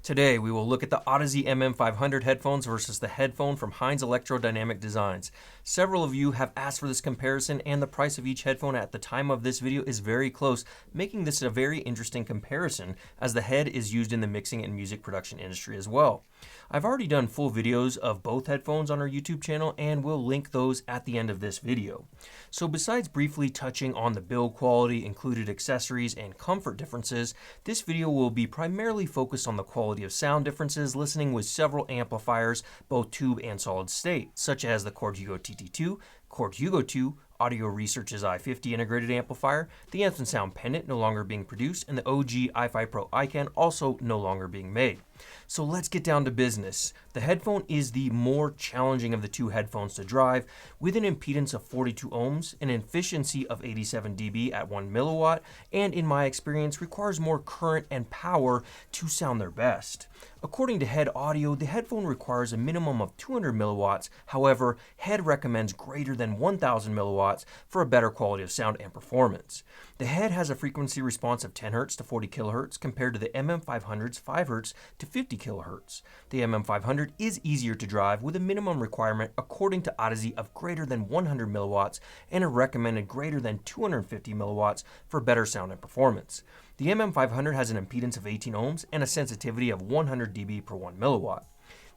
Today, we will look at the Audeze MM500 headphones versus the headphone from Heinz Electrodynamic Designs. Several of you have asked for this comparison, and the price of each headphone at the time of this video is very close, making this a very interesting comparison as the head is used in the mixing and music production industry as well. I've already done full videos of both headphones on our YouTube channel, and we'll link those at the end of this video. So besides briefly touching on the build quality, included accessories, and comfort differences, this video will be primarily focused on the quality of sound differences listening with several amplifiers, both tube and solid state, such as the Chord Hugo TT2, Chord Hugo 2, Audio Research's i50 integrated amplifier, the Anthem Sound pendant no longer being produced, and the OG i5 Pro iCan also no longer being made. So let's get down to business. The headphone is the more challenging of the two headphones to drive, with an impedance of 42 ohms, an efficiency of 87 dB at 1 milliwatt, and in my experience requires more current and power to sound their best. According to Head Audio, the headphone requires a minimum of 200 milliwatts. However, Head recommends greater than 1000 milliwatts for a better quality of sound and performance. The Head has a frequency response of 10 Hz to 40 kHz compared to the MM500's 5 Hz to 50 kHz. The MM500 is easier to drive with a minimum requirement according to Audeze of greater than 100 milliwatts and a recommended greater than 250 milliwatts for better sound and performance. The MM500 has an impedance of 18 ohms and a sensitivity of 100 dB per 1 milliwatt.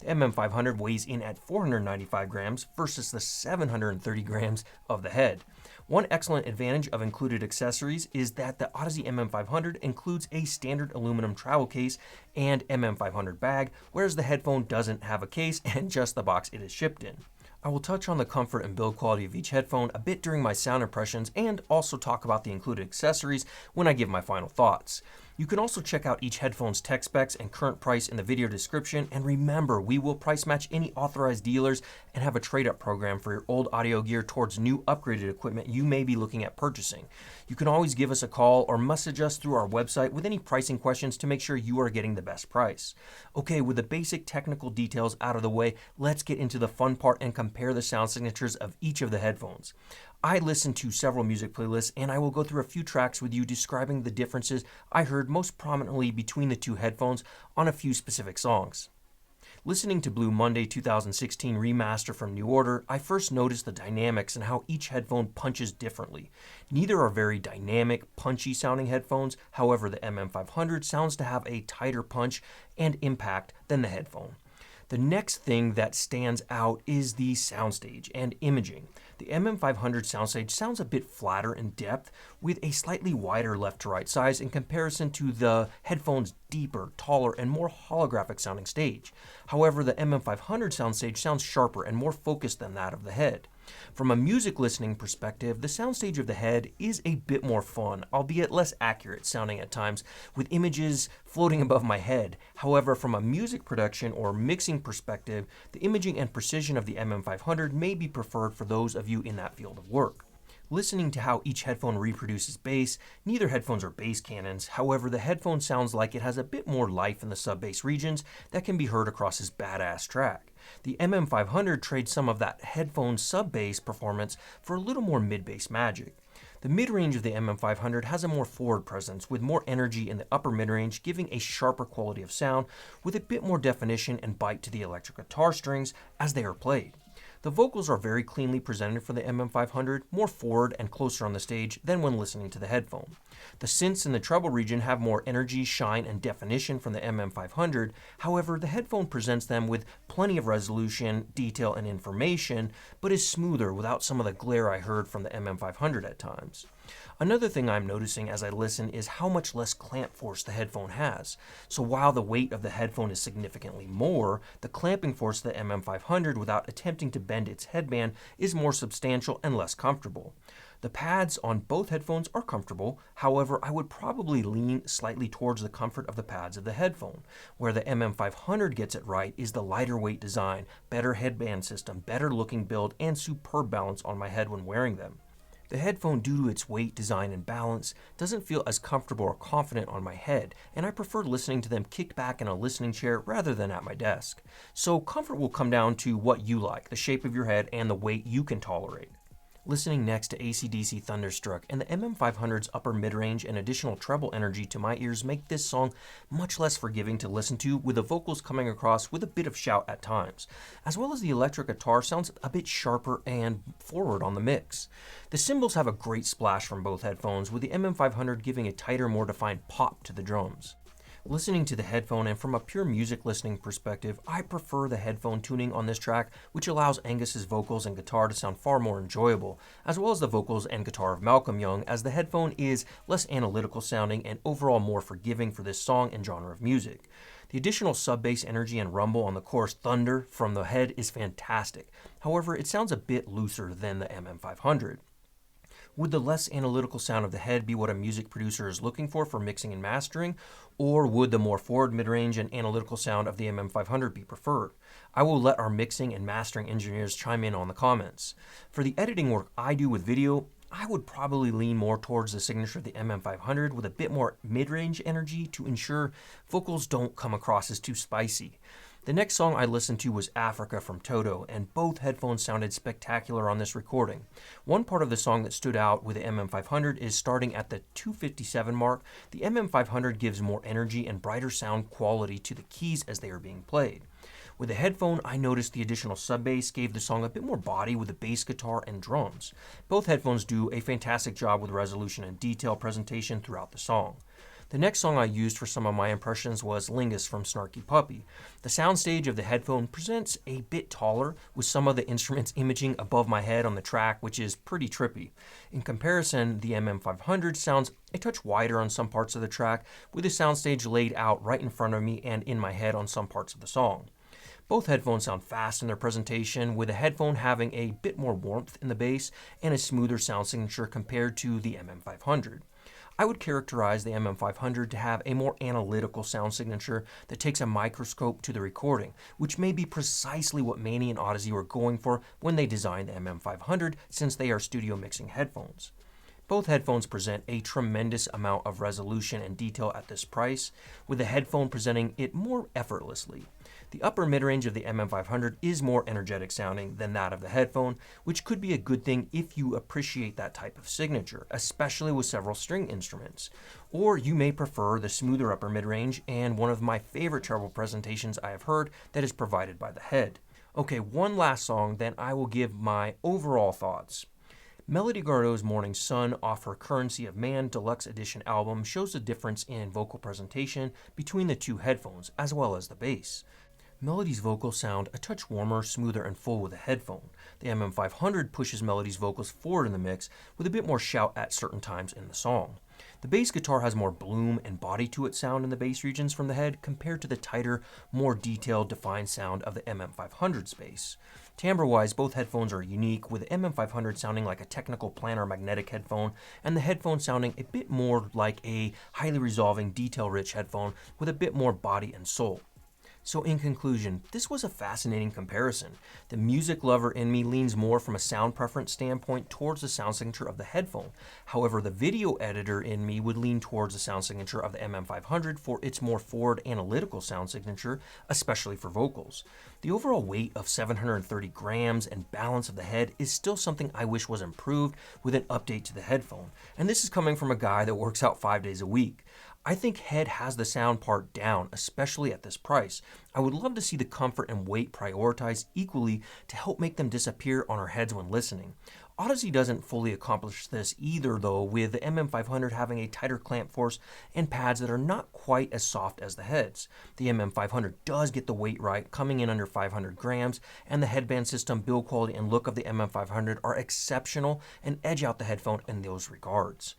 The MM500 weighs in at 495 grams versus the 730 grams of the Head. One excellent advantage of included accessories is that the Audeze MM500 includes a standard aluminum travel case and MM500 bag, whereas the headphone doesn't have a case and just the box it is shipped in. I will touch on the comfort and build quality of each headphone a bit during my sound impressions and also talk about the included accessories when I give my final thoughts. You can also check out each headphone's tech specs and current price in the video description, and remember, we will price match any authorized dealers and have a trade-up program for your old audio gear towards new upgraded equipment you may be looking at purchasing. You can always give us a call or message us through our website with any pricing questions to make sure you are getting the best price. Okay, with the basic technical details out of the way, let's get into the fun part and compare the sound signatures of each of the headphones. I listened to several music playlists, and I will go through a few tracks with you describing the differences I heard most prominently between the two headphones on a few specific songs. Listening to Blue Monday 2016 Remaster from New Order, I first noticed the dynamics and how each headphone punches differently. Neither are very dynamic, punchy sounding headphones. However, the MM500 sounds to have a tighter punch and impact than the headphone. The next thing that stands out is the soundstage and imaging. The MM500 soundstage sounds a bit flatter in depth with a slightly wider left to right size in comparison to the headphone's deeper, taller, and more holographic sounding stage. However, the MM500 soundstage sounds sharper and more focused than that of the Head. From a music listening perspective, the soundstage of the Head is a bit more fun, albeit less accurate sounding at times, with images floating above my head. However, from a music production or mixing perspective, the imaging and precision of the MM500 may be preferred for those of you in that field of work. Listening to how each headphone reproduces bass, neither headphones are bass cannons. However, the headphone sounds like it has a bit more life in the sub-bass regions that can be heard across this badass track. The MM500 trades some of that headphone sub-bass performance for a little more mid-bass magic. The mid-range of the MM500 has a more forward presence with more energy in the upper mid-range, giving a sharper quality of sound with a bit more definition and bite to the electric guitar strings as they are played. The vocals are very cleanly presented for the MM500, more forward and closer on the stage than when listening to the headphone. The synths in the treble region have more energy, shine, and definition from the MM500. However, the headphone presents them with plenty of resolution, detail, and information, but is smoother without some of the glare I heard from the MM500 at times. Another thing I'm noticing as I listen is how much less clamp force the headphone has. So while the weight of the headphone is significantly more, the clamping force of the MM500 without attempting to bend its headband is more substantial and less comfortable. The pads on both headphones are comfortable. However, I would probably lean slightly towards the comfort of the pads of the headphone. Where the MM500 gets it right is the lighter weight design, better headband system, better looking build, and superb balance on my head when wearing them. The headphone, due to its weight, design, and balance, doesn't feel as comfortable or confident on my head, and I prefer listening to them kicked back in a listening chair rather than at my desk. So comfort will come down to what you like, the shape of your head, and the weight you can tolerate. Listening next to AC/DC Thunderstruck and the MM500's upper mid-range and additional treble energy to my ears make this song much less forgiving to listen to, with the vocals coming across with a bit of shout at times, as well as the electric guitar sounds a bit sharper and forward on the mix. The cymbals have a great splash from both headphones, with the MM500 giving a tighter, more defined pop to the drums. Listening to the headphone and from a pure music listening perspective, I prefer the headphone tuning on this track, which allows Angus's vocals and guitar to sound far more enjoyable, as well as the vocals and guitar of Malcolm Young, as the headphone is less analytical sounding and overall more forgiving for this song and genre of music. The additional sub-bass energy and rumble on the chorus Thunder from the head is fantastic. However, it sounds a bit looser than the MM500. Would the less analytical sound of the head be what a music producer is looking for mixing and mastering, or would the more forward mid-range and analytical sound of the MM500 be preferred? I will let our mixing and mastering engineers chime in on the comments. For the editing work I do with video, I would probably lean more towards the signature of the MM500 with a bit more mid-range energy to ensure vocals don't come across as too spicy. The next song I listened to was Africa from Toto, and both headphones sounded spectacular on this recording. One part of the song that stood out with the MM500 is starting at the 257 mark. The MM500 gives more energy and brighter sound quality to the keys as they are being played. With the headphone, I noticed the additional sub-bass gave the song a bit more body with the bass guitar and drums. Both headphones do a fantastic job with resolution and detail presentation throughout the song. The next song I used for some of my impressions was Lingus from Snarky Puppy. The soundstage of the headphone presents a bit taller, with some of the instruments imaging above my head on the track, which is pretty trippy. In comparison, the MM500 sounds a touch wider on some parts of the track, with the soundstage laid out right in front of me and in my head on some parts of the song. Both headphones sound fast in their presentation, with the headphone having a bit more warmth in the bass and a smoother sound signature compared to the MM500. I would characterize the MM500 to have a more analytical sound signature that takes a microscope to the recording, which may be precisely what Manny and Audeze were going for when they designed the MM500, since they are studio mixing headphones. Both headphones present a tremendous amount of resolution and detail at this price, with the headphone presenting it more effortlessly. The upper mid-range of the MM500 is more energetic sounding than that of the headphone, which could be a good thing if you appreciate that type of signature, especially with several string instruments. Or you may prefer the smoother upper mid-range and one of my favorite treble presentations I have heard that is provided by the head. Okay, one last song, then I will give my overall thoughts. Melody Gardot's Morning Sun off her Currency of Man Deluxe Edition album shows the difference in vocal presentation between the two headphones, as well as the bass. Melody's vocals sound a touch warmer, smoother, and full with a headphone. The MM500 pushes Melody's vocals forward in the mix with a bit more shout at certain times in the song. The bass guitar has more bloom and body to its sound in the bass regions from the head compared to the tighter, more detailed, defined sound of the MM500's bass. Timbre-wise, both headphones are unique, with the MM500 sounding like a technical planar magnetic headphone and the headphone sounding a bit more like a highly resolving, detail-rich headphone with a bit more body and soul. So in conclusion, this was a fascinating comparison. The music lover in me leans more from a sound preference standpoint towards the sound signature of the headphone. However, the video editor in me would lean towards the sound signature of the MM500 for its more forward analytical sound signature, especially for vocals. The overall weight of 730 grams and balance of the head is still something I wish was improved with an update to the headphone. And this is coming from a guy that works out 5 days a week. I think head has the sound part down, especially at this price. I would love to see the comfort and weight prioritized equally to help make them disappear on our heads when listening. Audeze doesn't fully accomplish this either though, with the MM500 having a tighter clamp force and pads that are not quite as soft as the heads. The MM500 does get the weight right, coming in under 500 grams, and the headband system, build quality, and look of the MM500 are exceptional and edge out the headphone in those regards.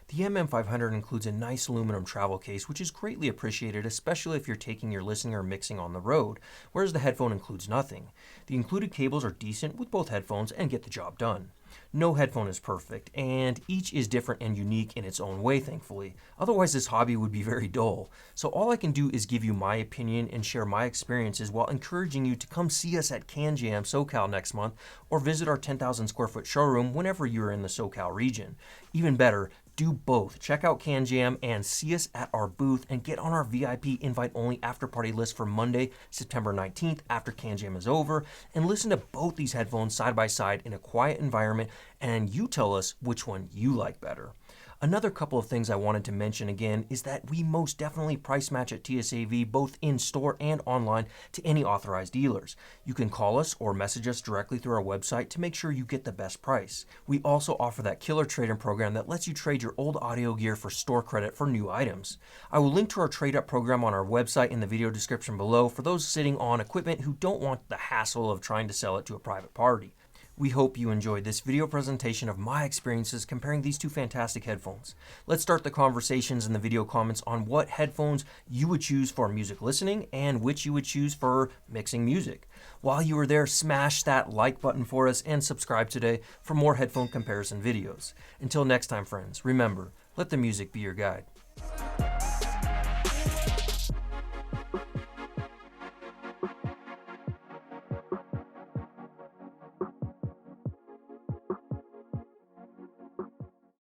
The MM500 includes a nice aluminum travel case, which is greatly appreciated, especially if you're taking your listening or mixing on the road, whereas the headphone includes nothing. The included cables are decent with both headphones and get the job done. No headphone is perfect, and each is different and unique in its own way, thankfully. Otherwise, this hobby would be very dull. So all I can do is give you my opinion and share my experiences while encouraging you to come see us at Can Jam SoCal next month or visit our 10,000 square foot showroom whenever you're in the SoCal region. Even better, Do both. Check out CanJam and see us at our booth and get on our VIP invite-only after-party list for Monday, September 19th after CanJam is over, and listen to both these headphones side by side in a quiet environment, and you tell us which one you like better. Another couple of things I wanted to mention again is that we most definitely price match at TSAV both in store and online to any authorized dealers. You can call us or message us directly through our website to make sure you get the best price. We also offer that killer trade-in program that lets you trade your old audio gear for store credit for new items. I will link to our trade-up program on our website in the video description below for those sitting on equipment who don't want the hassle of trying to sell it to a private party. We hope you enjoyed this video presentation of my experiences comparing these two fantastic headphones. Let's start the conversations in the video comments on what headphones you would choose for music listening and which you would choose for mixing music. While you are there, smash that like button for us and subscribe today for more headphone comparison videos. Until next time, friends, remember, let the music be your guide.